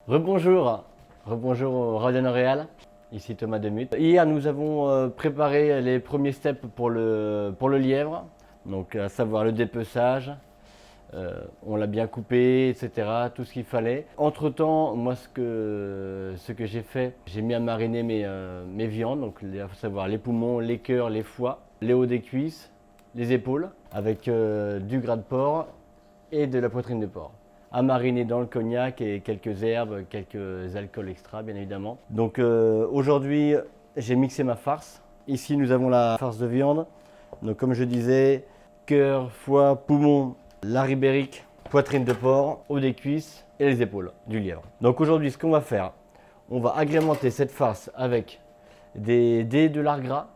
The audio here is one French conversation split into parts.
Rebonjour, rebonjour au Radio Noréal, ici Thomas Demuth. Hier nous avons préparé les premiers steps pour le lièvre, donc à savoir le dépeçage, on l'a bien coupé, etc., tout ce qu'il fallait. Entre temps, moi ce que j'ai fait, j'ai mis à mariner mes viandes, donc à savoir les poumons, les cœurs, les foies, les hauts des cuisses, les épaules, avec du gras de porc et de la poitrine de porc à mariner dans le cognac et quelques herbes, quelques alcools extra bien évidemment. Donc aujourd'hui j'ai mixé ma farce. Ici nous avons la farce de viande. Donc comme je disais, cœur, foie, poumon, lard ibérique, poitrine de porc, haut des cuisses et les épaules du lièvre. Donc aujourd'hui ce qu'on va faire, on va agrémenter cette farce avec des dés de lard gras,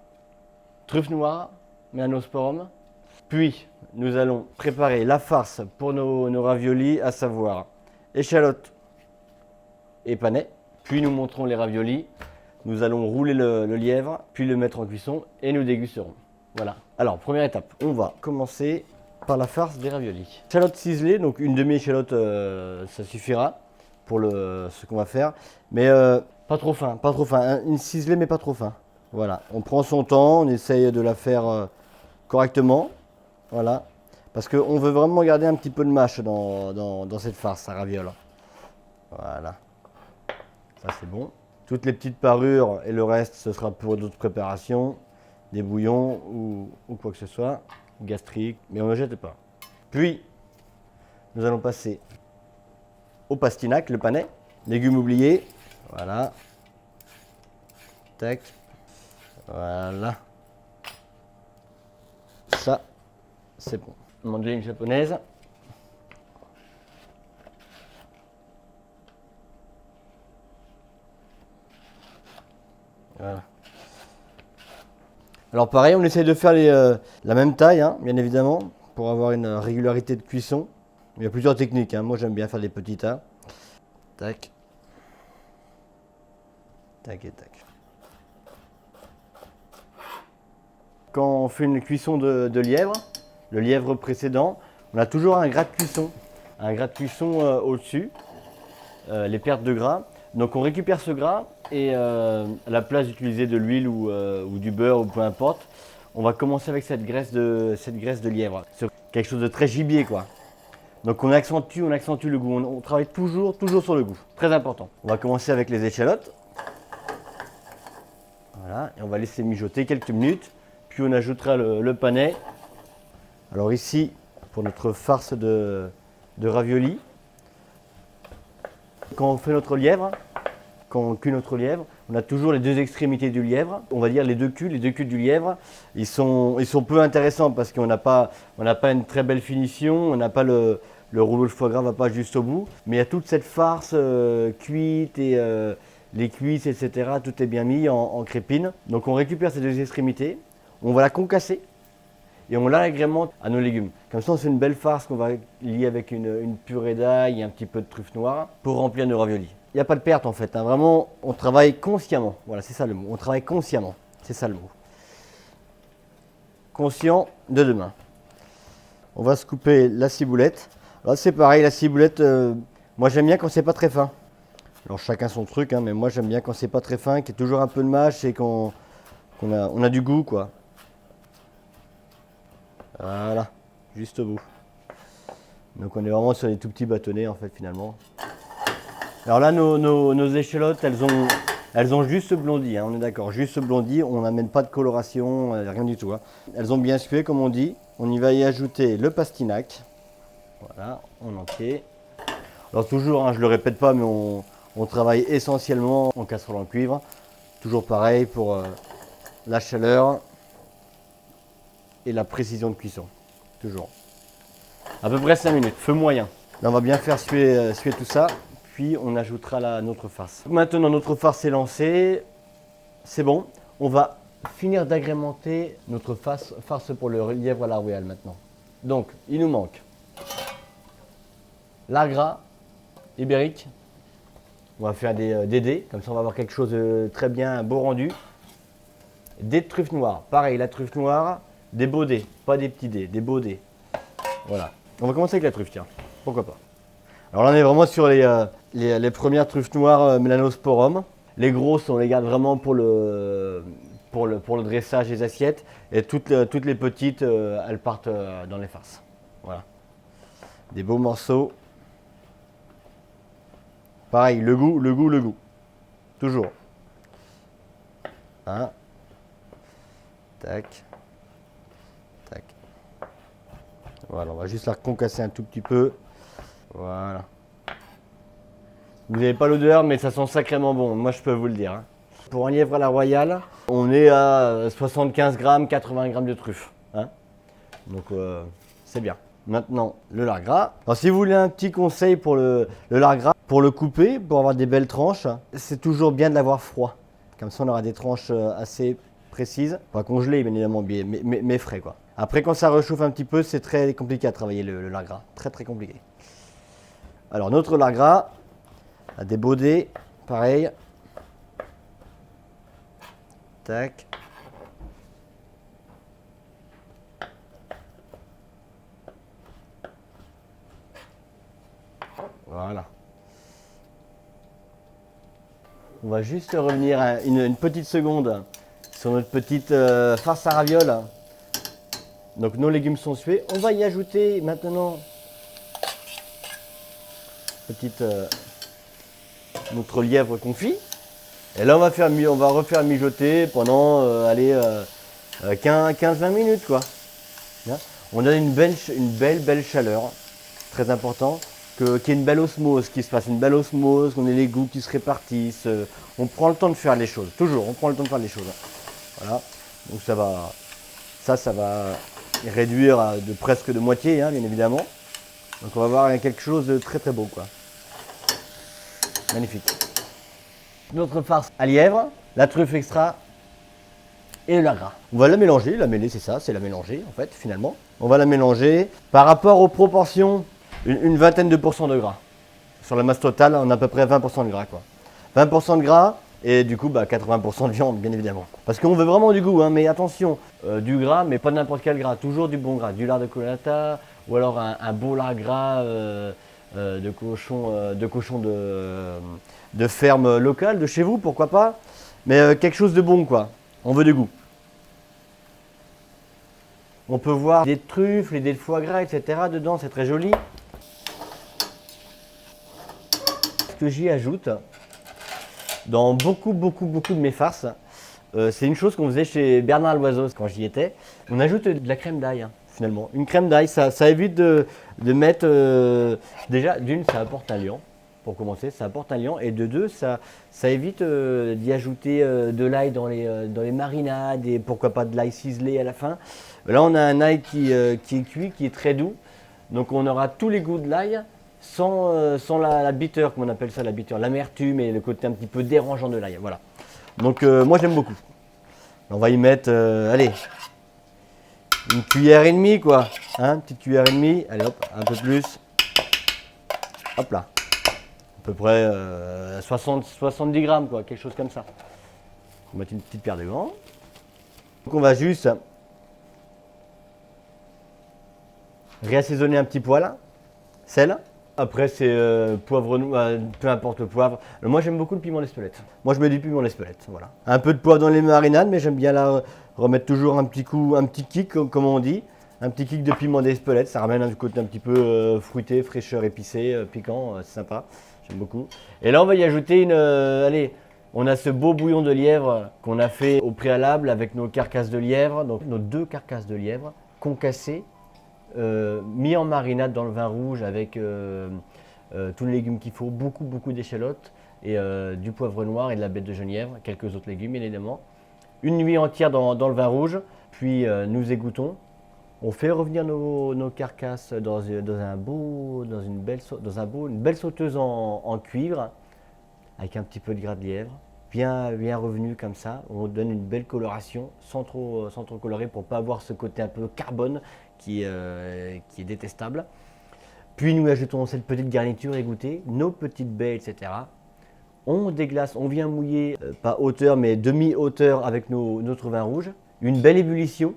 truffe noire, mélanosporum. Puis, nous allons préparer la farce pour nos raviolis, à savoir échalotes et panais. Puis, nous monterons les raviolis. Nous allons rouler le lièvre, puis le mettre en cuisson et nous dégusterons. Voilà. Alors, première étape, on va commencer par la farce des raviolis. Échalote ciselée, donc une demi-échalote, ça suffira pour ce qu'on va faire. Mais pas trop fin, pas trop fin. Une ciselée, mais pas trop fin. Voilà. On prend son temps, on essaye de la faire correctement. Voilà, parce qu'on veut vraiment garder un petit peu de mâche dans cette farce à ravioles. Voilà, ça c'est bon. Toutes les petites parures et le reste, ce sera pour d'autres préparations, des bouillons ou quoi que ce soit, gastrique, mais on ne jette pas. Puis, nous allons passer au pastinac, le panais, légumes oubliés. Voilà, tac, voilà, ça. C'est bon. Mandoline japonaise. Voilà. Alors pareil, on essaye de faire la même taille, hein, bien évidemment, pour avoir une régularité de cuisson. Il y a plusieurs techniques, hein. Moi j'aime bien faire des petits tas. Tac. Tac et tac. Quand on fait une cuisson de lièvre, le lièvre précédent, on a toujours un gras de cuisson. Un gras de cuisson au-dessus, les pertes de gras. Donc on récupère ce gras et à la place d'utiliser de l'huile ou du beurre ou peu importe, on va commencer avec cette graisse de lièvre. C'est quelque chose de très gibier quoi. Donc on accentue le goût. On travaille toujours sur le goût. Très important. On va commencer avec les échalotes. Voilà, et on va laisser mijoter quelques minutes. Puis on ajoutera le panais. Alors ici, pour notre farce de raviolis, quand on fait notre lièvre, quand on cuit notre lièvre, on a toujours les deux extrémités du lièvre. On va dire les deux culs du lièvre. Ils sont peu intéressants parce qu'on n'a pas une très belle finition, on n'a pas le rouleau de foie gras va pas juste au bout. Mais il y a toute cette farce cuite et les cuisses, etc. Tout est bien mis en crépine. Donc on récupère ces deux extrémités, on va la concasser. Et on l'agrémente à nos légumes. Comme ça, on fait une belle farce qu'on va lier avec une purée d'ail et un petit peu de truffe noire pour remplir nos raviolis. Il n'y a pas de perte en fait, hein. Vraiment, on travaille consciemment. Voilà, c'est ça le mot. On travaille consciemment. C'est ça le mot. Conscient de demain. On va se couper la ciboulette. Alors c'est pareil, la ciboulette, moi j'aime bien quand c'est pas très fin. Alors chacun son truc, hein, mais moi j'aime bien quand c'est pas très fin, qu'il y ait toujours un peu de mâche et qu'on a du goût quoi. Voilà, juste au bout. Donc on est vraiment sur des tout petits bâtonnets en fait finalement. Alors là nos échalotes elles ont juste blondi, hein, on est d'accord, juste blondi, on n'amène pas de coloration, rien du tout. Hein. Elles ont bien sué comme on dit. On y va y ajouter le pastinac. Voilà, en entier. Alors toujours, hein, je ne le répète pas, mais on travaille essentiellement en casserole en cuivre. Toujours pareil pour la chaleur et la précision de cuisson, toujours. À peu près 5 minutes, feu moyen. Là, on va bien faire suer tout ça, puis on ajoutera notre farce. Maintenant, notre farce est lancée, c'est bon. On va finir d'agrémenter notre farce pour le lièvre à la royale maintenant. Donc, il nous manque lard gras, ibérique. On va faire des dés, comme ça on va avoir quelque chose de très bien, un beau rendu. Des truffes noires, pareil, la truffe noire. Des beaux dés, pas des petits dés, des beaux dés. Voilà. On va commencer avec la truffe, tiens. Pourquoi pas. Alors là, on est vraiment sur les premières truffes noires Melanosporum. Les grosses, on les garde vraiment pour le dressage des assiettes. Et toutes les petites, elles partent dans les farces. Voilà. Des beaux morceaux. Pareil, le goût. Toujours. Hein. Tac. Tac. Voilà, on va juste la concasser un tout petit peu. Voilà. Vous n'avez pas l'odeur, mais ça sent sacrément bon, moi je peux vous le dire. Hein. Pour un lièvre à la royale, on est à 75 grammes, 80 grammes de truffes. Hein. Donc c'est bien. Maintenant, le lard gras. Alors si vous voulez un petit conseil pour le lard gras, pour le couper, pour avoir des belles tranches, c'est toujours bien de l'avoir froid. Comme ça on aura des tranches assez précises. Pas congelées, bien évidemment, mais frais quoi. Après quand ça réchauffe un petit peu, c'est très compliqué à travailler le lard gras. Très très compliqué. Alors notre lard gras, à des baudets, pareil. Tac. Voilà. On va juste revenir une petite seconde sur notre petite farce à ravioles. Donc nos légumes sont sués. On va y ajouter maintenant notre lièvre confit. Et là on va refaire mijoter pendant 15-20 minutes quoi. On a une belle chaleur, très important, qu'il y ait une belle osmose qui se passe, qu'on ait les goûts qui se répartissent. On prend le temps de faire les choses, toujours, on prend le temps de faire les choses. Voilà, donc ça va réduire de presque de moitié, hein, bien évidemment. Donc on va avoir quelque chose de très très beau quoi. Magnifique. Notre farce à lièvre, la truffe extra et le lard gras. On va la mélanger, la mêler c'est ça, c'est la mélanger en fait finalement. On va la mélanger par rapport aux proportions, une vingtaine de pourcents de gras. Sur la masse totale, on a à peu près 20% de gras quoi. 20% de gras et du coup 80% de viande bien évidemment. Parce qu'on veut vraiment du goût, hein, mais attention, du gras mais pas n'importe quel gras, toujours du bon gras, du lard de colata ou alors un beau lard gras de cochon de ferme locale, de chez vous, pourquoi pas. Mais quelque chose de bon, quoi. On veut du goût. On peut voir des truffes, des foie gras, etc. dedans, c'est très joli. Ce que j'y ajoute, dans beaucoup de mes farces, c'est une chose qu'on faisait chez Bernard Loiseau quand j'y étais. On ajoute de la crème d'ail, hein, finalement. Une crème d'ail, ça évite de mettre... déjà, d'une, ça apporte un liant. Pour commencer, ça apporte un liant. Et de deux, ça évite d'y ajouter de l'ail dans les marinades et pourquoi pas de l'ail ciselé à la fin. Là, on a un ail qui est cuit, qui est très doux. Donc, on aura tous les goûts de l'ail sans la bitter, comme on appelle ça, la bitter, l'amertume et le côté un petit peu dérangeant de l'ail. Voilà. Donc, moi, j'aime beaucoup. On va y mettre, allez, une cuillère et demie, quoi. Hein, une petite cuillère et demie. Allez, hop, un peu plus. Hop là. À peu près 70 grammes, quoi, quelque chose comme ça. On va mettre une petite paire de gants. Donc on va juste réassaisonner un petit poil, sel. Après c'est poivre noir, peu importe le poivre. Moi j'aime beaucoup le piment d'Espelette. Moi je mets du piment d'Espelette, voilà. Un peu de poivre dans les marinades, mais j'aime bien là remettre toujours un petit kick, comme on dit. Un petit kick de piment d'Espelette, ça ramène un côté un petit peu fruité, fraîcheur, épicé, piquant, c'est sympa. J'aime beaucoup. Et là, on va y ajouter allez, on a ce beau bouillon de lièvre qu'on a fait au préalable avec nos carcasses de lièvre, donc nos 2 carcasses de lièvre concassées, mis en marinade dans le vin rouge avec tous les légumes qu'il faut, beaucoup d'échalotes et du poivre noir et de la bête de Genièvre, quelques autres légumes évidemment. Une nuit entière dans le vin rouge, puis nous égouttons. On fait revenir nos carcasses dans une belle sauteuse en cuivre avec un petit peu de gras de lièvre, bien revenu comme ça. On donne une belle coloration sans trop colorer pour pas avoir ce côté un peu carbone qui est détestable. Puis nous ajoutons cette petite garniture égouttée, nos petites baies, etc. On déglace, on vient mouiller, pas hauteur mais demi-hauteur avec notre vin rouge. Une belle ébullition.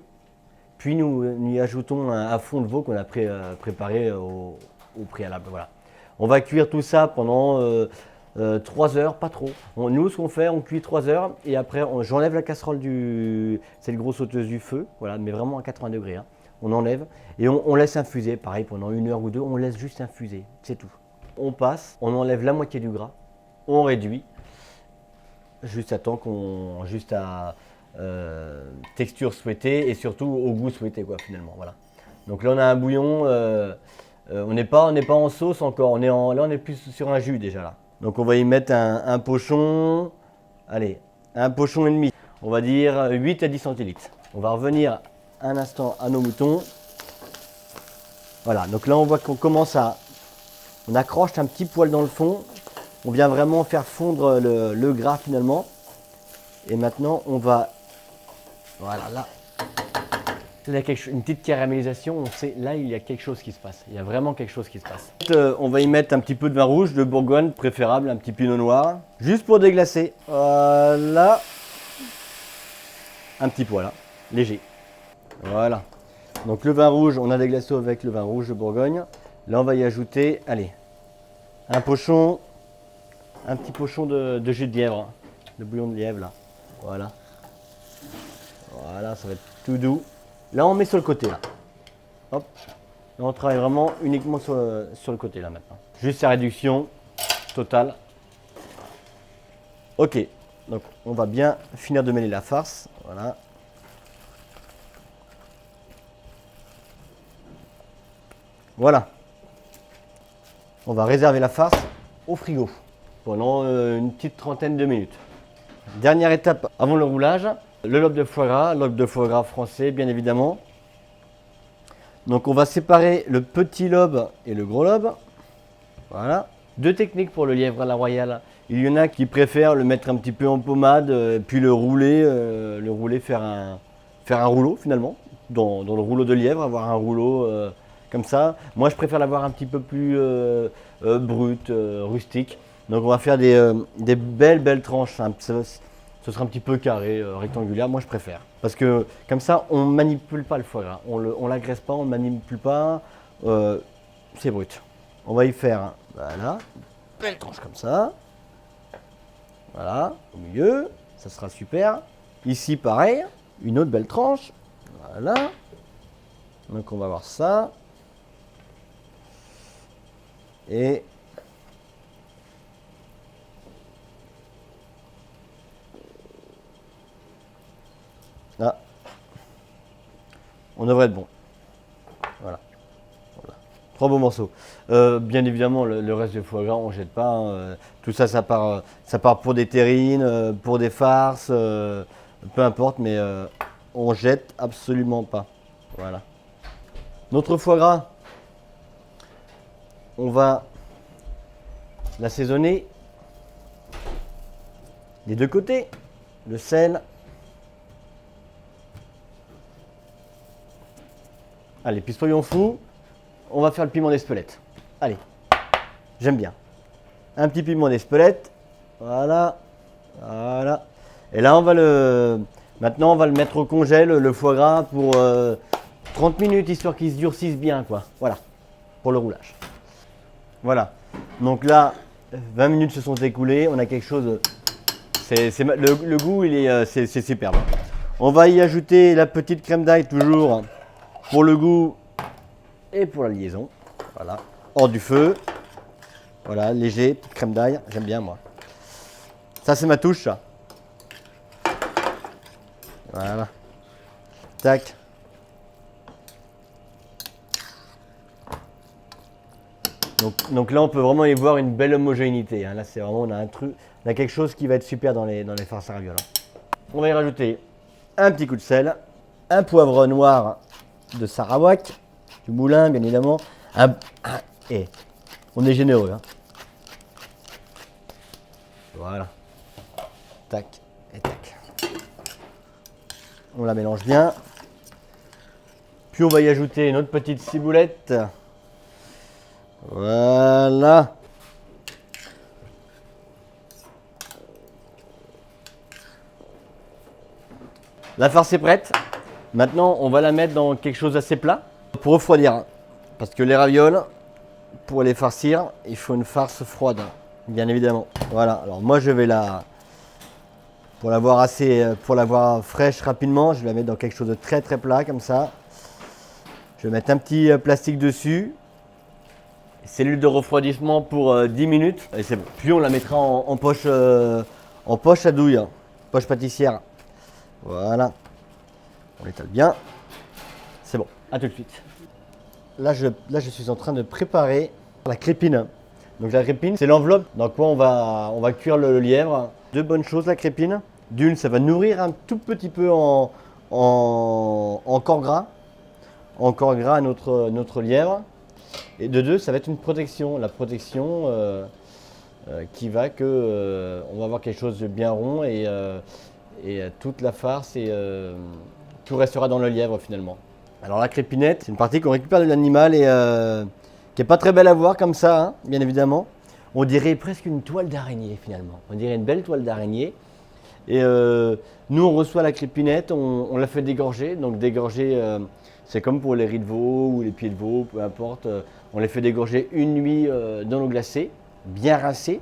Puis nous y ajoutons un fond de veau qu'on a préparé au préalable. Voilà. On va cuire tout ça pendant 3 heures, pas trop. Nous, ce qu'on fait, on cuit 3 heures et après, j'enlève la casserole c'est le gros sauteuse du feu, voilà, mais vraiment à 80 degrés. Hein. On enlève et on laisse infuser, pareil, pendant 1 heure ou 2, on laisse juste infuser, c'est tout. On passe, on enlève la moitié du gras, on réduit, juste à texture souhaitée et surtout au goût souhaité, quoi, finalement, voilà. Donc là, on a un bouillon, on n'est pas en sauce encore, là, on est plus sur un jus déjà, là. Donc on va y mettre un pochon, allez, un pochon et demi, on va dire 8 à 10 centilitres. On va revenir un instant à nos moutons. Voilà, donc là on voit qu'on commence on accroche un petit poil dans le fond. On vient vraiment faire fondre le gras finalement. Et maintenant on va, voilà, là, il y a une petite caramélisation, on sait, là il y a quelque chose qui se passe. Il y a vraiment quelque chose qui se passe. On va y mettre un petit peu de vin rouge, de Bourgogne préférable, un petit pinot noir, juste pour déglacer. Voilà, un petit poil là, léger. Voilà. Donc le vin rouge, on a déglacé avec le vin rouge de Bourgogne. Là on va y ajouter, allez, un petit pochon de jus de lièvre, de bouillon de lièvre là. Voilà. Voilà, ça va être tout doux. Là on met sur le côté là. Hop. Là, on travaille vraiment uniquement sur le côté là maintenant. Juste sa réduction totale. Ok. Donc on va bien finir de mêler la farce. Voilà. Voilà. On va réserver la farce au frigo pendant une petite trentaine de minutes. Dernière étape avant le roulage, le lobe de foie gras français bien évidemment. Donc on va séparer le petit lobe et le gros lobe. Voilà. 2 techniques pour le lièvre à la royale. Il y en a qui préfèrent le mettre un petit peu en pommade, puis le rouler, faire un rouleau finalement, dans le rouleau de lièvre, avoir un rouleau comme ça. Moi je préfère l'avoir un petit peu plus brut, rustique. Donc on va faire des belles tranches. Hein. Ce sera un petit peu carré, rectangulaire, moi je préfère. Parce que comme ça on ne manipule pas le foie gras, on l'agresse pas, on ne manipule pas, c'est brut. On va y faire, voilà, une belle tranche comme ça. Voilà, au milieu, ça sera super. Ici pareil, une autre belle tranche, voilà. Donc on va voir ça. Et là, on devrait être bon. Voilà. 3 beaux morceaux. Bien évidemment, le reste du foie gras, on ne jette pas. Hein. Tout ça, ça part pour des terrines, pour des farces, peu importe, mais on jette absolument pas. Voilà. Notre foie gras, on va l'assaisonner des 2 côtés. Le sel. Allez, puis soyons fous, on va faire le piment d'Espelette. Allez, j'aime bien. Un petit piment d'Espelette, voilà, voilà. Et là, maintenant, on va le mettre au congèle, le foie gras, pour 30 minutes, histoire qu'il se durcisse bien, quoi. Voilà, pour le roulage. Voilà, donc là, 20 minutes se sont écoulées, on a quelque chose, le goût, c'est superbe. On va y ajouter la petite crème d'ail, toujours, pour le goût et pour la liaison. Voilà, hors du feu. Voilà, léger, petite crème d'ail, j'aime bien moi. Ça c'est ma touche ça. Voilà. Tac. Donc là on peut vraiment y voir une belle homogénéité. Hein. Là c'est vraiment, on a quelque chose qui va être super dans les farces à ravioles. On va y rajouter un petit coup de sel, un poivre noir de Sarawak, du moulin bien évidemment, et on est généreux. Hein. Voilà. Tac et tac. On la mélange bien. Puis on va y ajouter une autre petite ciboulette. Voilà. La farce est prête. Maintenant, on va la mettre dans quelque chose d'assez plat pour refroidir. Parce que les ravioles, pour les farcir, il faut une farce froide, bien évidemment. Voilà, alors moi je vais pour l'avoir fraîche rapidement, je vais la mettre dans quelque chose de très très plat comme ça. Je vais mettre un petit plastique dessus. Cellule de refroidissement pour 10 minutes et c'est bon. Puis on la mettra en poche à douille, poche pâtissière. Voilà, on l'étale bien. C'est bon, à tout de suite. Là je suis en train de préparer la crépine. Donc la crépine, c'est l'enveloppe dans quoi on va cuire le lièvre. Deux bonnes choses la crépine. D'une, ça va nourrir un tout petit peu en corps gras. En corps gras notre lièvre. Et de deux, ça va être une protection. La protection qui va que on va avoir quelque chose de bien rond et toute la farce et tout restera dans le lièvre finalement. Alors la crépinette, c'est une partie qu'on récupère de l'animal et qui n'est pas très belle à voir comme ça, hein, bien évidemment. On dirait presque une toile d'araignée finalement. On dirait une belle toile d'araignée. Et nous, on reçoit la crépinette, on la fait dégorger. Donc dégorger, c'est comme pour les riz de veau ou les pieds de veau, peu importe. On les fait dégorger une nuit dans l'eau glacée, bien rincée,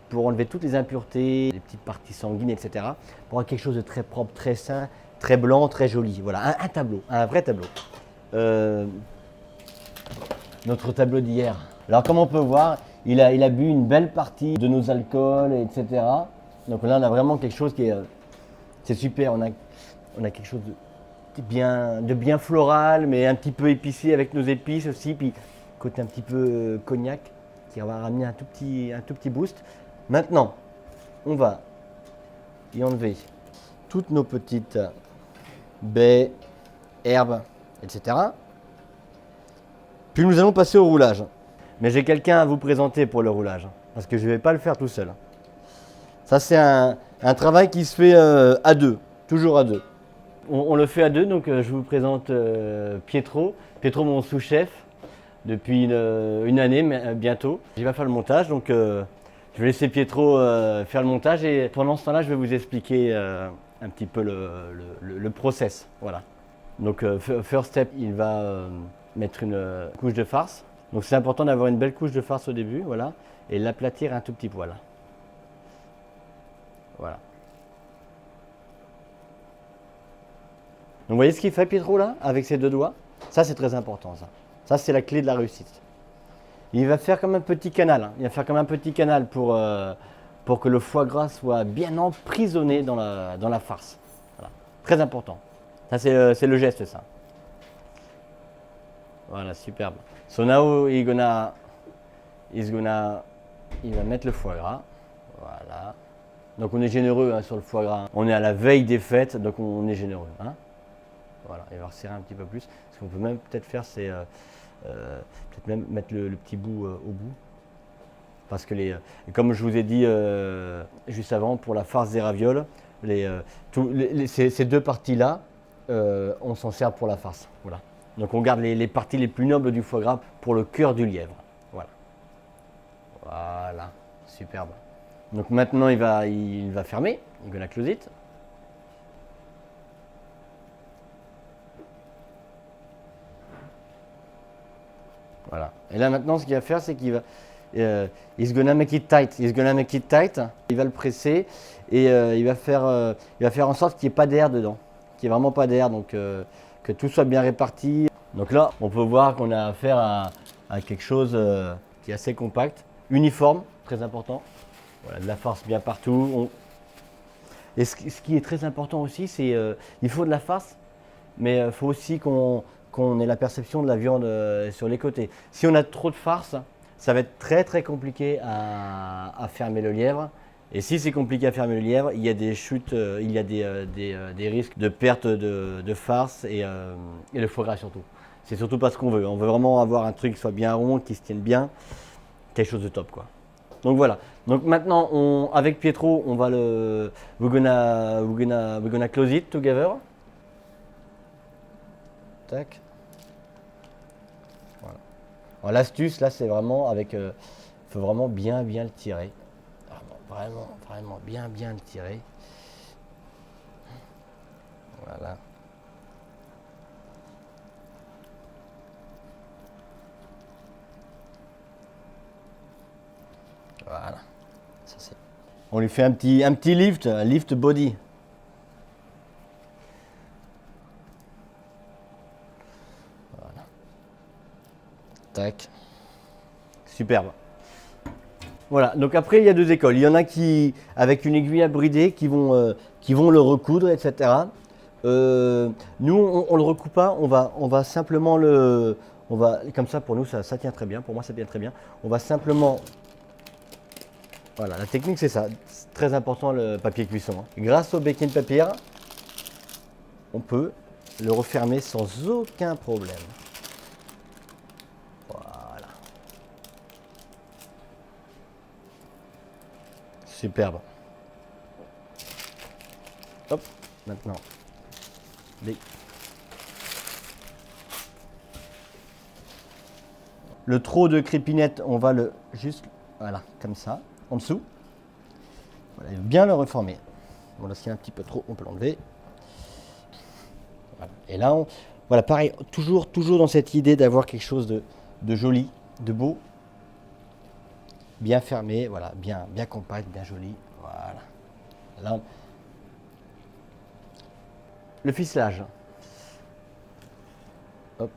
pour enlever toutes les impuretés, les petites parties sanguines, etc. Pour avoir quelque chose de très propre, très sain, très blanc, très joli. Voilà, un tableau, un vrai tableau. Notre tableau d'hier. Alors comme on peut voir, il a bu une belle partie de nos alcools, etc. Donc là, on a vraiment quelque chose qui est... c'est super, on a quelque chose de bien floral, mais un petit peu épicé avec nos épices aussi. Puis côté un petit peu cognac, qui va ramener un tout petit boost. Maintenant, on va y enlever toutes nos petites baies, herbes, etc. Puis nous allons passer au roulage. Mais j'ai quelqu'un à vous présenter pour le roulage, parce que je ne vais pas le faire tout seul. Ça, c'est un travail qui se fait à deux, toujours à deux. On le fait à deux, donc je vous présente Pietro. Pietro, mon sous-chef, depuis une année bientôt. Il va faire le montage, donc je vais laisser Pietro faire le montage et pendant ce temps-là, je vais vous expliquer un petit peu le process. Voilà. Donc, first step, il va mettre une couche de farce. Donc, c'est important d'avoir une belle couche de farce au début, voilà, et l'aplatir un tout petit poil. Voilà. Donc vous voyez ce qu'il fait Pietro là, avec ses deux doigts? Ça c'est très important ça. Ça c'est la clé de la réussite. Il va faire comme un petit canal. Hein. Il va faire comme un petit canal pour que le foie gras soit bien emprisonné dans la farce. Voilà. Très important. Ça c'est le geste ça. Voilà, superbe. So now il va mettre le foie gras. Voilà. Donc on est généreux hein, sur le foie gras. On est à la veille des fêtes, donc on est généreux. Hein. Voilà, il va resserrer un petit peu plus. Ce qu'on peut même peut-être faire, c'est peut-être même mettre le petit bout au bout. Parce que comme je vous ai dit juste avant, pour la farce des ravioles, ces deux parties-là, on s'en sert pour la farce. Voilà. Donc on garde les parties les plus nobles du foie gras pour le cœur du lièvre. Voilà. Voilà, superbe. Donc maintenant il va fermer, il va close it. Voilà. Et là maintenant ce qu'il va faire c'est qu'il va he's gonna make it tight. He's gonna make it tight. Il va le presser et il va faire en sorte qu'il n'y ait pas d'air dedans, qu'il n'y ait vraiment pas d'air, donc que tout soit bien réparti. Donc là on peut voir qu'on a affaire à quelque chose qui est assez compact, uniforme, très important. Voilà, de la farce bien partout. Et ce qui est très important aussi, c'est il faut de la farce, mais il faut aussi qu'on ait la perception de la viande sur les côtés. Si on a trop de farce, ça va être très très compliqué à fermer le lièvre. Et si c'est compliqué à fermer le lièvre, il y a des chutes, il y a des risques de perte de farce et le foie gras surtout. C'est surtout pas ce qu'on veut. On veut vraiment avoir un truc qui soit bien rond, qui se tienne bien, quelque chose de top quoi. Donc voilà. Donc maintenant, avec Pietro, on va we're gonna close it together. Tac. Voilà. Alors l'astuce là, c'est vraiment avec, faut vraiment bien le tirer. Vraiment bien le tirer. Voilà. Voilà. Ça, c'est... On lui fait un petit lift, un lift body. Voilà. Tac. Superbe. Voilà, donc après il y a deux écoles. Il y en a qui, avec une aiguille à brider, qui vont le recoudre, etc. Nous, on le recoue pas, on va simplement comme ça pour nous ça tient très bien, pour moi ça tient très bien. On va simplement, voilà, la technique c'est ça, c'est très important le papier cuisson. Hein. Grâce au baking papier, on peut le refermer sans aucun problème. Voilà. Superbe. Hop, maintenant. Le trou de crépinette, on va le juste, voilà, comme ça, en dessous. Voilà, bien le reformer. Voilà, s'il y a un petit peu trop, on peut l'enlever. Voilà. Et là, voilà, pareil, toujours dans cette idée d'avoir quelque chose de joli, de beau, bien fermé, voilà, bien compact, bien joli. Voilà. Là, le ficelage. Hop.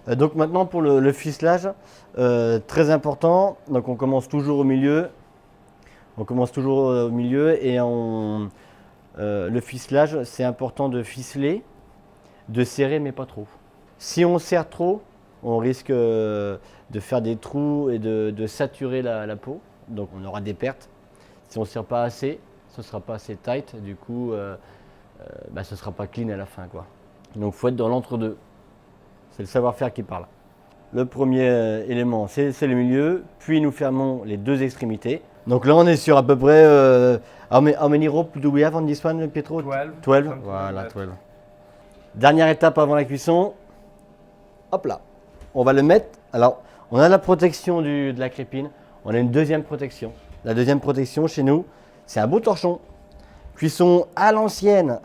Donc maintenant pour le ficelage, très important. Donc on commence toujours au milieu. Et le ficelage, c'est important de ficeler, de serrer mais pas trop. Si on serre trop, on risque de faire des trous et de saturer la peau. Donc on aura des pertes. Si on ne serre pas assez, ce ne sera pas assez tight. Du coup, ce ne sera pas clean à la fin, quoi. Donc il faut être dans l'entre-deux. C'est le savoir-faire qui parle. Le premier élément, c'est le milieu. Puis nous fermons les deux extrémités. Donc là, on est sur à peu près... how many ropes do we have on this one, Pietro? 12. Voilà, 12. Dernière étape avant la cuisson. Hop là. On va le mettre. Alors, on a la protection de la crépine. On a une deuxième protection. La deuxième protection chez nous, c'est un beau torchon. Cuisson à l'ancienne.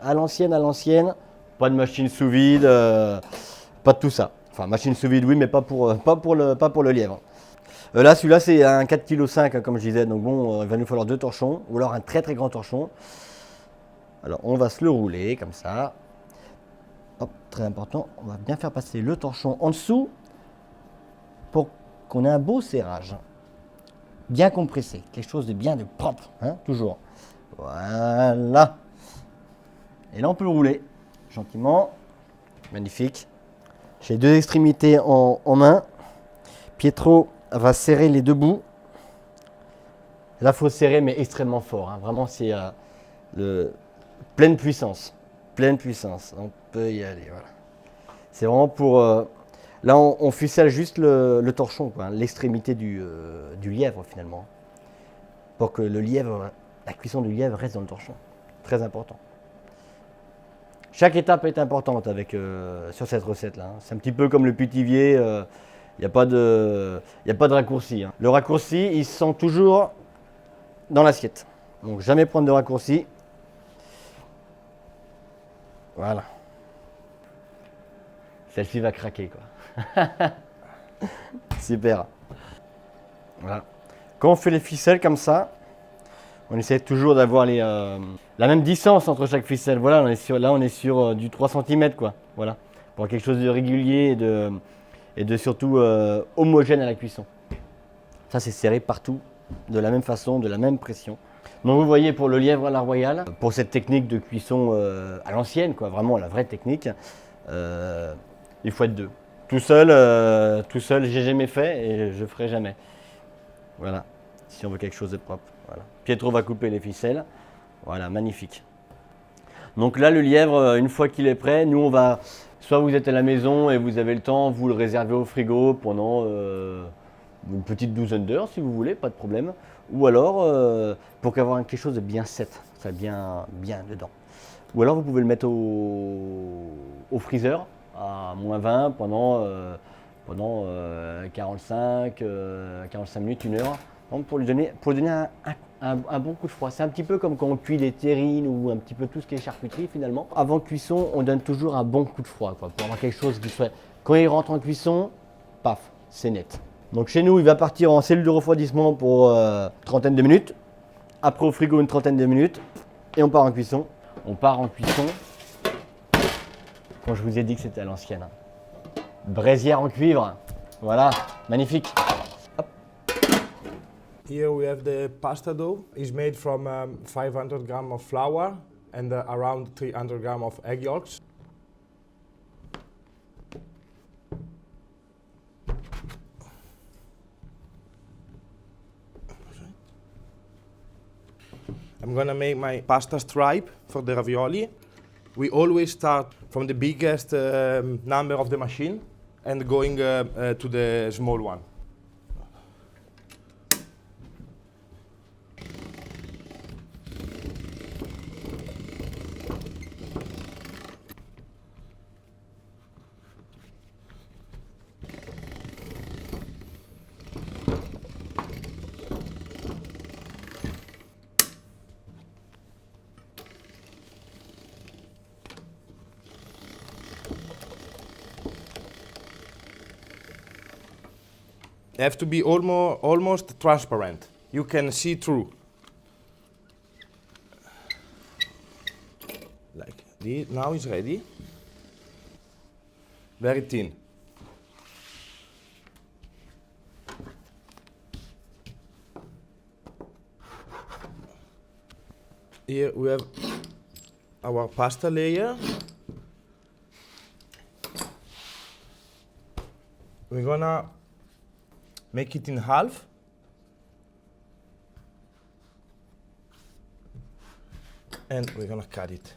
Pas de machine sous vide, pas de tout ça. Enfin, machine sous vide, oui, mais pas pour le lièvre. Là, celui-là, c'est un 4,5 kg, comme je disais. Donc bon, il va nous falloir deux torchons, ou alors un très très grand torchon. Alors, on va se le rouler comme ça. Hop, très important, on va bien faire passer le torchon en dessous pour qu'on ait un beau serrage. Bien compressé, quelque chose de bien de propre, hein, toujours. Voilà. Et là, on peut le rouler gentiment. Magnifique. J'ai deux extrémités en main. Pietro va serrer les deux bouts. Là, il faut serrer, mais extrêmement fort. Hein. Vraiment, c'est pleine puissance. Pleine puissance. On peut y aller. Voilà. C'est vraiment pour... là, on ficelle juste le torchon, quoi, hein, l'extrémité du lièvre, finalement. Pour que la cuisson du lièvre reste dans le torchon. Très important. Chaque étape est importante sur cette recette-là. Hein. C'est un petit peu comme le putivier. Il n'y a pas de raccourci. Hein. Le raccourci, il se sent toujours dans l'assiette. Donc jamais prendre de raccourci. Voilà. Celle-ci va craquer, quoi. Super. Voilà. Quand on fait les ficelles comme ça, on essaie toujours d'avoir la même distance entre chaque ficelle. Voilà, on est sur du 3 cm, quoi. Voilà. Pour quelque chose de régulier et de surtout homogène à la cuisson. Ça, c'est serré partout, de la même façon, de la même pression. Donc vous voyez, pour le lièvre à la royale, pour cette technique de cuisson à l'ancienne, quoi, vraiment la vraie technique, il faut être deux. Tout seul, j'ai jamais fait et je ferai jamais. Voilà, si on veut quelque chose de propre. Voilà. Pietro va couper les ficelles. Voilà, magnifique. Donc là, le lièvre, une fois qu'il est prêt, nous on va... Soit vous êtes à la maison et vous avez le temps, vous le réservez au frigo pendant une petite douzaine d'heures si vous voulez, pas de problème. Ou alors, pour avoir quelque chose de bien set, ça bien dedans. Ou alors vous pouvez le mettre au freezer à -20 pendant 45 minutes, 1 heure. Donc pour lui donner un bon coup de froid. C'est un petit peu comme quand on cuit les terrines ou un petit peu tout ce qui est charcuterie finalement. Avant cuisson, on donne toujours un bon coup de froid, quoi, pour avoir quelque chose qui soit Quand il rentre en cuisson, paf, c'est net. Donc chez nous, il va partir en cellule de refroidissement pour une trentaine de minutes. Après au frigo une trentaine de minutes. Et on part en cuisson. On part en cuisson. Quand je vous ai dit que c'était à l'ancienne. Braisière en cuivre. Voilà, magnifique. Hop. Here we have the pasta dough. It's made from 500 grams of flour and around 300 grams of egg yolks. I'm gonna make my pasta stripe for the ravioli. We always start from the biggest number of the machine and going to the small one. They have to be almost transparent. You can see through. Like this. Now it's ready. Very thin. Here we have our pasta layer. We're gonna make it in half. And we're gonna cut it.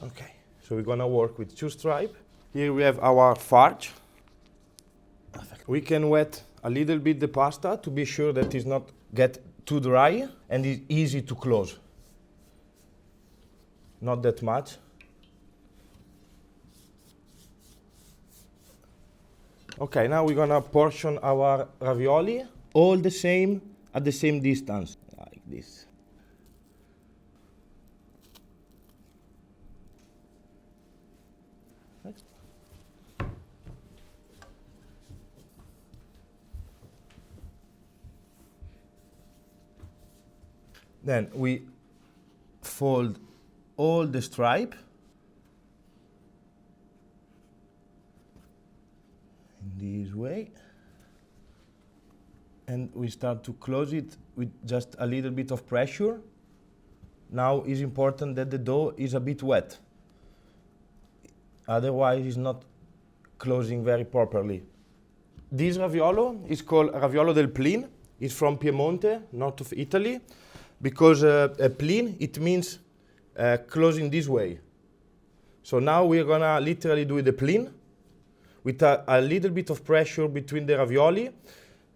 Okay, so we're gonna work with two stripes. Here we have our farce. We can wet a little bit the pasta to be sure that it's not get too dry and it's easy to close. Not that much. Okay, now we're gonna portion our ravioli all the same at the same distance, like this. Next. Then we fold all the stripe in this way, and we start to close it with just a little bit of pressure. Now it's important that the dough is a bit wet, otherwise it's not closing very properly. This raviolo is called raviolo del plin. It's from Piemonte, north of Italy, because plin, it means closing this way. So now we're gonna literally do the plin with a little bit of pressure between the ravioli.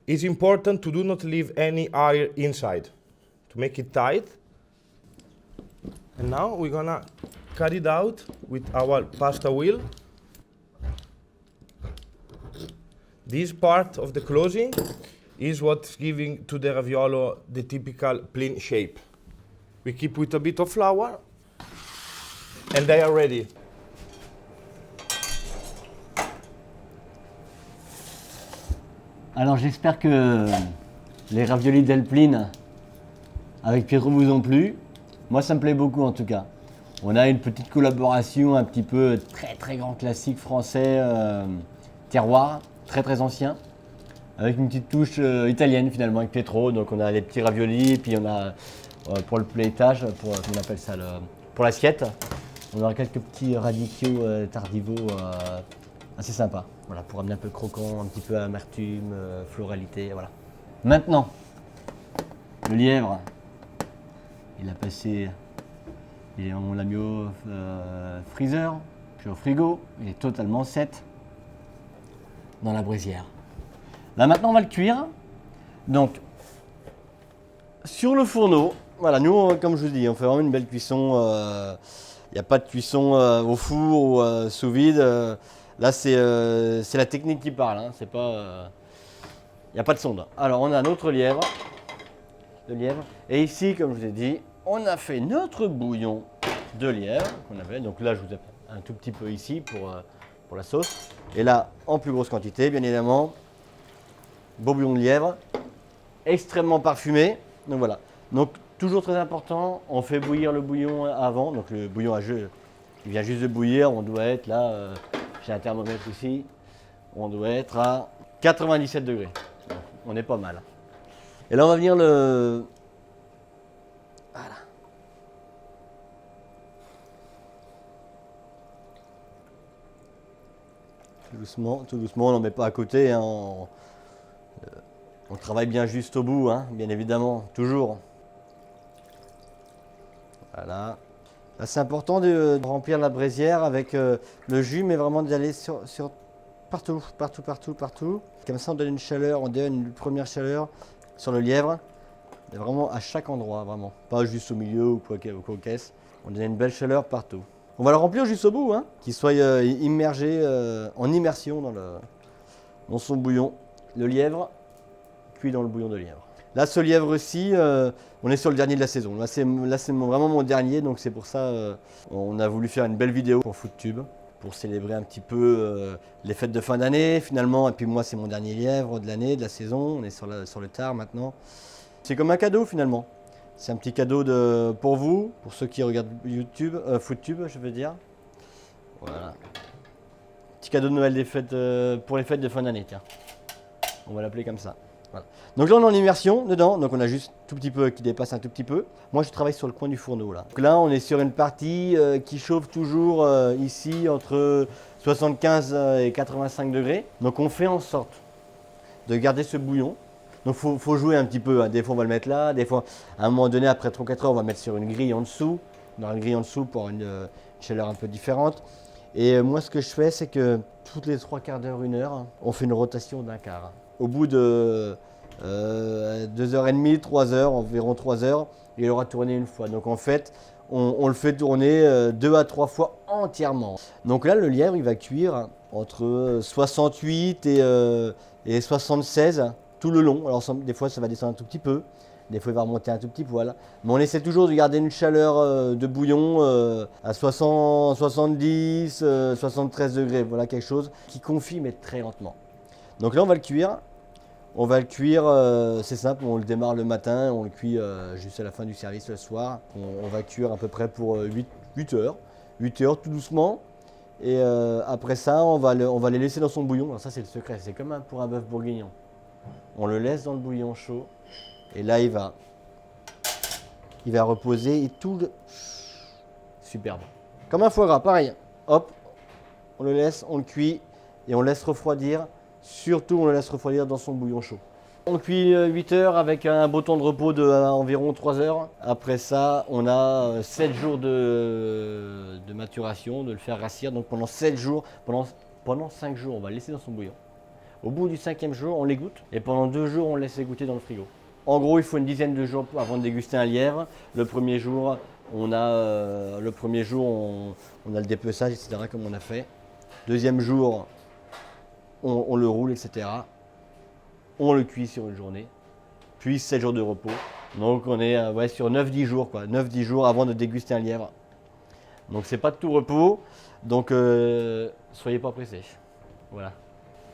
It's important to do not leave any air inside to make it tight. And now we're gonna cut it out with our pasta wheel. This part of the closing is what's giving to the raviolo the typical plin shape. We keep with a bit of flour, and they are ready. Alors j'espère que les raviolis del Plin avec Pietro vous ont plu. Moi ça me plaît beaucoup en tout cas. On a une petite collaboration un petit peu très grand classique français, terroir, très ancien, avec une petite touche italienne finalement avec Pietro. Donc on a les petits raviolis, puis on a pour le platage, on appelle ça pour l'assiette, on aura quelques petits radicchio tardivo assez sympas. Voilà, pour amener un peu croquant, un petit peu amertume, floralité, voilà. Maintenant, le lièvre, on l'a mis au freezer, puis au frigo, il est totalement set dans la braisière. Là maintenant on va le cuire. Donc, sur le fourneau, voilà, nous comme je vous dis, on fait vraiment une belle cuisson. Il n'y a pas de cuisson au four ou sous vide. Là, c'est la technique qui parle. Hein. C'est pas, il n'y a pas de sonde. Alors, on a notre lièvre, le lièvre. Et ici, comme je vous ai dit, on a fait notre bouillon de lièvre qu'on avait. Donc là, je vous ai un tout petit peu ici pour la sauce. Et là, en plus grosse quantité, bien évidemment, beau bouillon de lièvre, extrêmement parfumé. Donc voilà. Donc toujours très important, on fait bouillir le bouillon avant. Donc le bouillon à jeu, il vient juste de bouillir. On doit être là, j'ai un thermomètre ici, on doit être à 97 degrés. Donc, on est pas mal. Et là, on va venir le... Voilà. Tout doucement, on n'en met pas à côté. Hein, on travaille bien juste au bout, hein, bien évidemment, toujours. Voilà. Là, c'est important de remplir la braisière avec le jus, mais vraiment d'aller sur partout. Comme ça, on donne une chaleur, on donne une première chaleur sur le lièvre. Mais vraiment à chaque endroit, vraiment. Pas juste au milieu ou quoi qu'est-ce. On donne une belle chaleur partout. On va le remplir jusqu'au bout, hein, qu'il soit immergé en immersion dans son bouillon. Le lièvre cuit dans le bouillon de lièvre. Là, ce lièvre-ci, on est sur le dernier de la saison. Là, c'est vraiment mon dernier, donc c'est pour ça on a voulu faire une belle vidéo pour FoodTube, pour célébrer un petit peu les fêtes de fin d'année, finalement. Et puis moi, c'est mon dernier lièvre de l'année, de la saison. On est sur le tard maintenant. C'est comme un cadeau, finalement. C'est un petit cadeau pour vous, pour ceux qui regardent FoodTube, je veux dire. Voilà. Petit cadeau de Noël pour les fêtes de fin d'année, tiens. On va l'appeler comme ça. Voilà. Donc là, on est en immersion dedans, donc on a juste tout petit peu qui dépasse un tout petit peu. Moi, je travaille sur le coin du fourneau là. Donc là, on est sur une partie qui chauffe toujours ici entre 75 et 85 degrés. Donc on fait en sorte de garder ce bouillon. Donc il faut jouer un petit peu. Hein. Des fois, on va le mettre là. Des fois, à un moment donné, après 3-4 heures, on va le mettre sur une grille en dessous. Dans la grille en dessous pour une chaleur un peu différente. Et moi, ce que je fais, c'est que toutes les 3/4 d'heure, 1 heure, on fait une rotation d'un quart. Au bout de 2h30, 3 heures, environ 3 heures, il aura tourné une fois. Donc en fait, on le fait tourner 2 à 3 fois entièrement. Donc là, le lièvre, il va cuire entre 68 et 76 tout le long. Alors des fois, ça va descendre un tout petit peu. Des fois, il va remonter un tout petit poil. Mais on essaie toujours de garder une chaleur de bouillon à 60, 70, 73 degrés. Voilà quelque chose qui confie, mais très lentement. Donc là, on va le cuire. On va le cuire, c'est simple, on le démarre le matin, on le cuit juste à la fin du service le soir. On va cuire à peu près pour 8 heures. 8 heures tout doucement. Et après ça, on va les laisser dans son bouillon. Alors ça, c'est le secret, c'est comme pour un bœuf bourguignon. On le laisse dans le bouillon chaud. Et là, il va reposer et tout le... Superbe. Comme un foie gras, pareil. Hop, on le laisse, on le cuit et on laisse refroidir. Surtout, on le laisse refroidir dans son bouillon chaud. On cuit 8 heures avec un beau temps de repos de environ 3 heures. Après ça, on a 7 jours de maturation, de le faire rassir. Donc pendant 7 jours, pendant 5 jours, on va le laisser dans son bouillon. Au bout du 5e jour, on l'égoutte. Et pendant 2 jours, on le laisse égoutter dans le frigo. En gros, il faut une dizaine de jours avant de déguster un lièvre. Le premier jour, on a le dépeçage, etc. comme on a fait. Deuxième jour, on le roule, etc. On le cuit sur une journée. Puis 7 jours de repos. Donc on est sur 9-10 jours, quoi. 9-10 jours avant de déguster un lièvre. Donc c'est pas de tout repos. Donc soyez pas pressés. Voilà.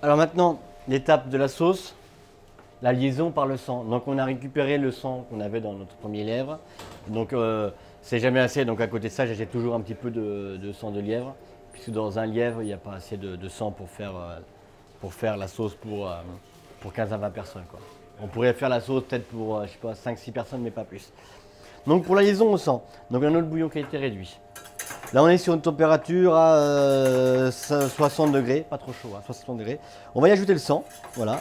Alors maintenant, l'étape de la sauce. La liaison par le sang. Donc on a récupéré le sang qu'on avait dans notre premier lièvre. Donc c'est jamais assez. Donc à côté de ça, j'achète toujours un petit peu de sang de lièvre. Puisque dans un lièvre, il n'y a pas assez de sang pour faire la sauce pour 15 à 20 personnes. Quoi. On pourrait faire la sauce peut-être pour 5-6 personnes, mais pas plus. Donc pour la liaison au sang, donc un autre bouillon qui a été réduit. Là on est sur une température à 60 degrés, pas trop chaud, 60 degrés. On va y ajouter le sang, voilà.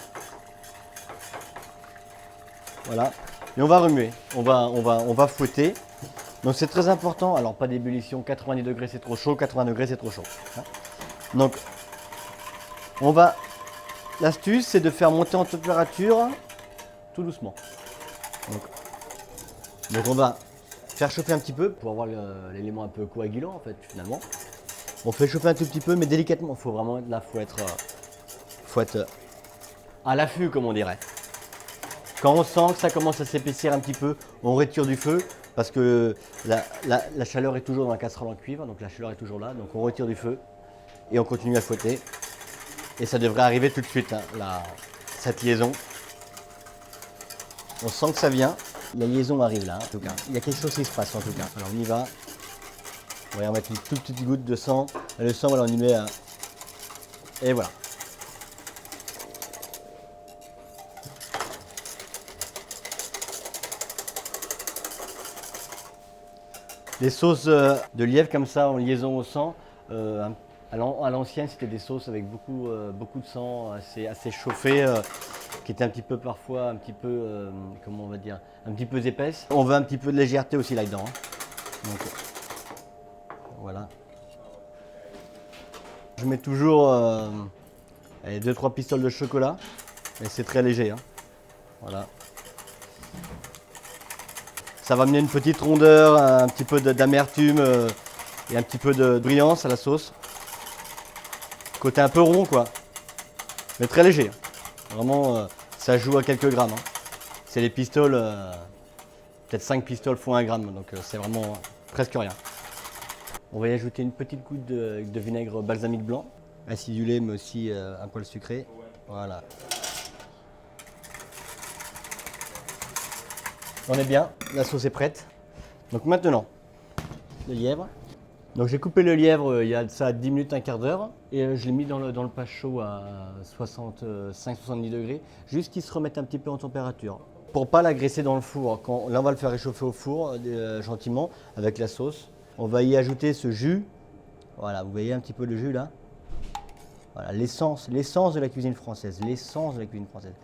Voilà, et on va remuer, on va fouetter. Donc c'est très important, alors pas d'ébullition, 90 degrés c'est trop chaud, 80 degrés c'est trop chaud. Donc l'astuce c'est de faire monter en température tout doucement. Donc on va faire chauffer un petit peu pour avoir l'élément un peu coagulant en fait finalement. On fait chauffer un tout petit peu mais délicatement, il faut vraiment être là, faut être à l'affût comme on dirait. Quand on sent que ça commence à s'épaissir un petit peu, on retire du feu parce que la chaleur est toujours dans la casserole en cuivre, donc la chaleur est toujours là. Donc on retire du feu et on continue à fouetter. Et ça devrait arriver tout de suite, hein, cette liaison. On sent que ça vient. La liaison arrive là, en tout cas. Il y a quelque chose qui se passe en tout cas. Alors on y va. On va y remettre une toute petite goutte de sang. Et le sang, voilà, on y met. Et voilà. Les sauces de lièvre comme ça en liaison au sang, à l'ancienne c'était des sauces avec beaucoup de sang, assez chauffé, qui étaient un petit peu parfois, un petit peu, comment on va dire, un petit peu épaisses. On veut un petit peu de légèreté aussi là-dedans. Hein. Donc, voilà. Je mets toujours 2-3 pistoles de chocolat, et c'est très léger. Hein. Voilà. Ça va amener une petite rondeur, un petit peu d'amertume et un petit peu de brillance à la sauce. Côté un peu rond quoi, mais très léger. Vraiment, ça joue à quelques grammes. Hein. C'est les pistoles, peut-être 5 pistoles font 1 gramme, donc c'est vraiment presque rien. On va y ajouter une petite goutte de vinaigre balsamique blanc, acidulé mais aussi un poil sucré. Voilà. On est bien, la sauce est prête. Donc maintenant, le lièvre. Donc j'ai coupé le lièvre il y a de ça 10 minutes, un quart d'heure. Et je l'ai mis dans le pas chaud à 65-70 degrés, juste qu'il se remette un petit peu en température. Pour pas l'agresser dans le four, là on va le faire réchauffer au four gentiment avec la sauce. On va y ajouter ce jus. Voilà, vous voyez un petit peu le jus là. Voilà, l'essence de la cuisine française, l'essence de la cuisine française.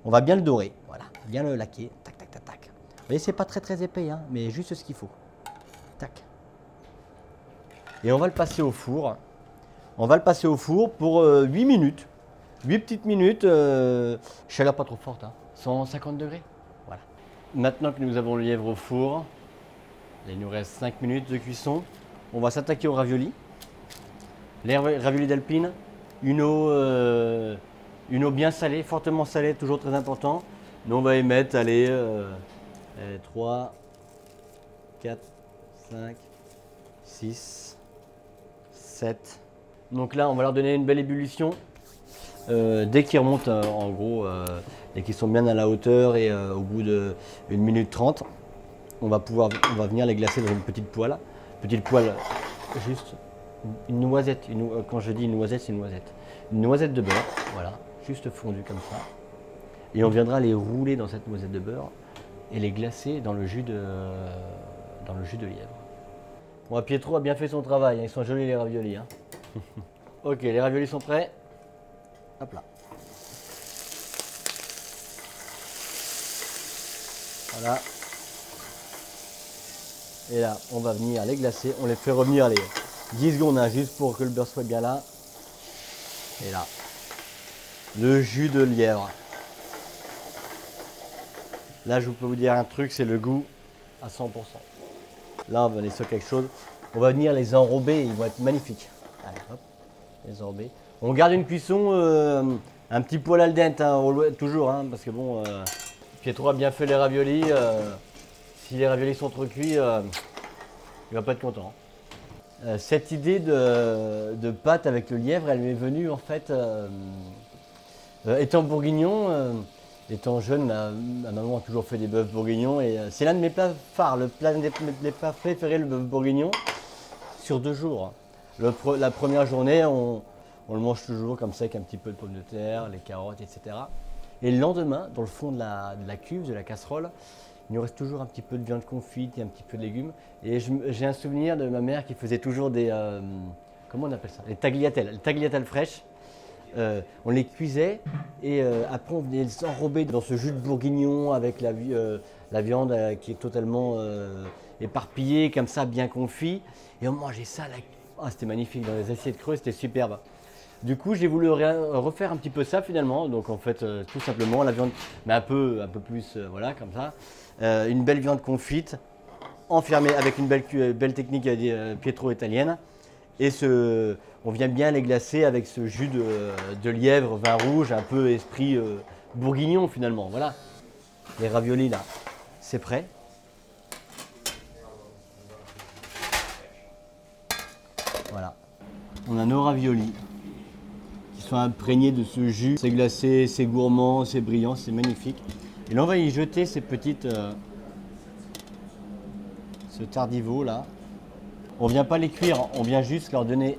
On va bien le dorer, voilà, bien le laquer, tac, tac, tac, tac. Vous voyez, c'est pas très épais, hein, mais juste ce qu'il faut. Tac. Et on va le passer au four. On va le passer au four pour 8 minutes. 8 petites minutes, chaleur pas trop forte, hein, 150 degrés. Voilà. Maintenant que nous avons le lièvre au four, il nous reste 5 minutes de cuisson. On va s'attaquer aux raviolis. Les raviolis d'Alpine, une eau bien salée, fortement salée, toujours très important. Nous, on va y mettre, allez, 3, 4, 5, 6, 7. Donc là, on va leur donner une belle ébullition. Dès qu'ils remontent, en gros, et qu'ils sont bien à la hauteur et au bout de 1 minute 30, on va venir les glacer dans une petite poêle. Petite poêle, juste une noisette. Quand je dis une noisette, c'est une noisette. Une noisette de beurre, voilà, juste fondue comme ça. Et on viendra les rouler dans cette noisette de beurre et les glacer dans le jus de lièvre. Bon, Pietro a bien fait son travail, hein, ils sont jolis les raviolis. Hein. Ok, les raviolis sont prêts. Hop là. Voilà. Et là, on va venir les glacer. On les fait revenir les 10 secondes, hein, juste pour que le beurre soit bien là. Et là, le jus de lièvre. Là, je peux vous dire un truc, c'est le goût à 100%. Là, on va aller sur quelque chose. On va venir les enrober, ils vont être magnifiques. Allez, hop, les enrober. On garde une cuisson un petit poil al dente, hein, toujours, hein, parce que bon, Pietro a bien fait les raviolis. Si les raviolis sont trop cuits, il va pas être content. Cette idée de pâte avec le lièvre, elle m'est venue en fait, étant bourguignon, étant jeune, ma maman a toujours fait des bœufs bourguignons et c'est l'un de mes plats phares, l'un des plats préférés, le bœuf bourguignon, sur 2 jours. La première journée, on le mange toujours comme ça avec un petit peu de pommes de terre, les carottes, etc. Et le lendemain, dans le fond de la cuve, de la casserole, il nous reste toujours un petit peu de viande confite et un petit peu de légumes. Et j'ai un souvenir de ma mère qui faisait toujours des, comment on appelle ça, les tagliatelles fraîches. On les cuisait et après on venait les enrober dans ce jus de bourguignon avec la viande qui est totalement éparpillée, comme ça, bien confit. Et on mangeait ça, c'était magnifique, dans les assiettes creuses, c'était superbe. Du coup, j'ai voulu refaire un petit peu ça finalement. Donc en fait, tout simplement, la viande, mais un peu plus, voilà, comme ça. Une belle viande confite, enfermée avec une belle technique pietro-italienne. Et on vient bien les glacer avec ce jus de lièvre, vin rouge, un peu esprit bourguignon finalement. Voilà. Les raviolis là, c'est prêt. Voilà. On a nos raviolis qui sont imprégnés de ce jus. C'est glacé, c'est gourmand, c'est brillant, c'est magnifique. Et là, on va y jeter ces petites... ce tardiveau là. On vient pas les cuire, on vient juste leur donner...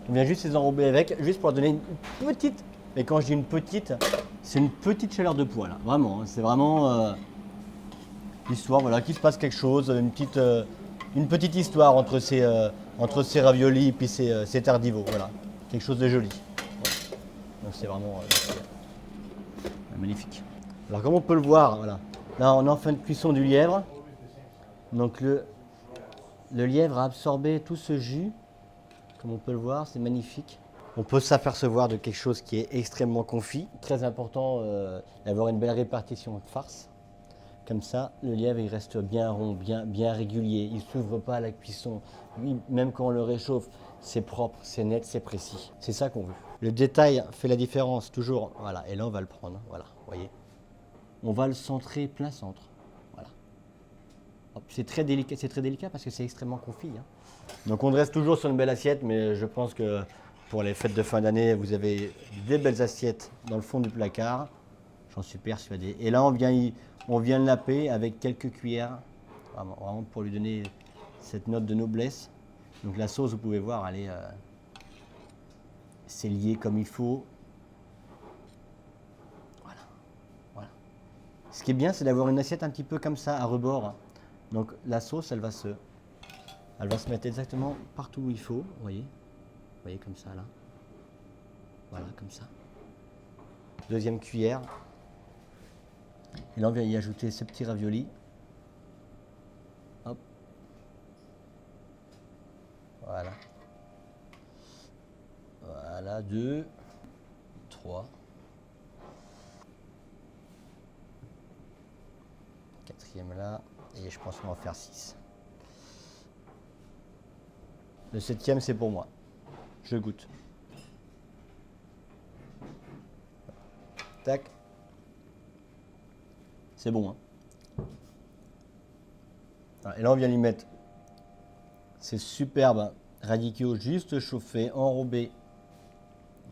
On vient juste les enrober avec, juste pour leur donner une petite... Et quand je dis une petite, c'est une petite chaleur de poêle, vraiment. Hein. C'est vraiment l'histoire, voilà, qu'il se passe quelque chose, une petite histoire entre ces raviolis et puis ces tardivos, voilà. Quelque chose de joli. Ouais. Donc c'est vraiment magnifique. Alors comme on peut le voir, voilà. Là on est en fin de cuisson du lièvre. Donc le lièvre a absorbé tout ce jus. Comme on peut le voir, c'est magnifique. On peut s'apercevoir de quelque chose qui est extrêmement confit. Très important d'avoir une belle répartition de farce. Comme ça, le lièvre il reste bien rond, bien régulier. Il ne s'ouvre pas à la cuisson. Lui, même quand on le réchauffe, c'est propre, c'est net, c'est précis. C'est ça qu'on veut. Le détail fait la différence toujours. Voilà. Et là, on va le prendre. Voilà, voyez. On va le centrer plein centre. Voilà. C'est très délicat parce que c'est extrêmement confit. Hein. Donc on reste toujours sur une belle assiette, mais je pense que pour les fêtes de fin d'année, vous avez des belles assiettes dans le fond du placard. J'en suis persuadé. Et là, on vient le napper avec quelques cuillères, vraiment pour lui donner cette note de noblesse. Donc la sauce, vous pouvez voir, c'est lié comme il faut. Voilà. Ce qui est bien, c'est d'avoir une assiette un petit peu comme ça, à rebord. Donc la sauce, elle va se mettre exactement partout où il faut, vous voyez. Vous voyez comme ça là. Voilà, comme ça. Deuxième cuillère. Et là on vient y ajouter ce petit ravioli. Hop. Voilà. Voilà, 2, 3. Quatrième là. Et je pense qu'on va en faire 6. Le 7e c'est pour moi. Je goûte. Tac. C'est bon. Hein. Et là, on vient lui mettre ces superbes radicchio juste chauffés, enrobés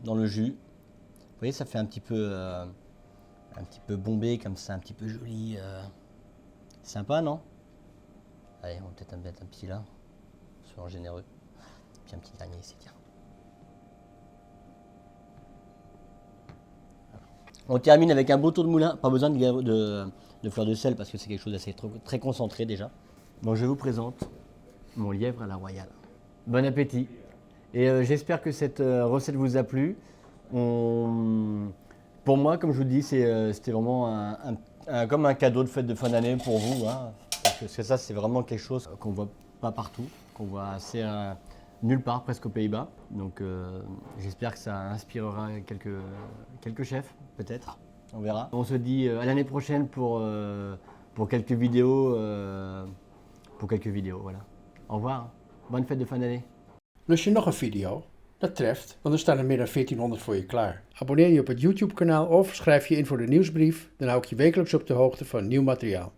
dans le jus. Vous voyez, ça fait un petit peu bombé comme ça, un petit peu joli. Sympa, non? Allez, on va peut-être en mettre un petit là. Soyons généreux. Puis un petit dernier ici, tiens. On termine avec un beau tour de moulin, pas besoin de fleur de sel parce que c'est quelque chose d'assez très concentré déjà. Donc je vous présente mon lièvre à la royale. Bon appétit. Et j'espère que cette recette vous a plu. Pour moi, comme je vous dis, c'était vraiment comme un cadeau de fête de fin d'année pour vous. Hein, parce que ça, c'est vraiment quelque chose qu'on ne voit pas partout, qu'on voit assez nulle part, presque aux Pays-Bas. Donc j'espère que ça inspirera quelques chefs, peut-être. On verra. On se dit à l'année prochaine pour quelques vidéos. Voilà. Au revoir. Bonne fête de fin d'année. Lust je nog een video? Dat treft, want er staan er meer dan 1400 voor je klaar. Abonneer je op het YouTube-kanaal of schrijf je in voor de nieuwsbrief, dan hou ik je wekelijks op de hoogte van nieuw materiaal.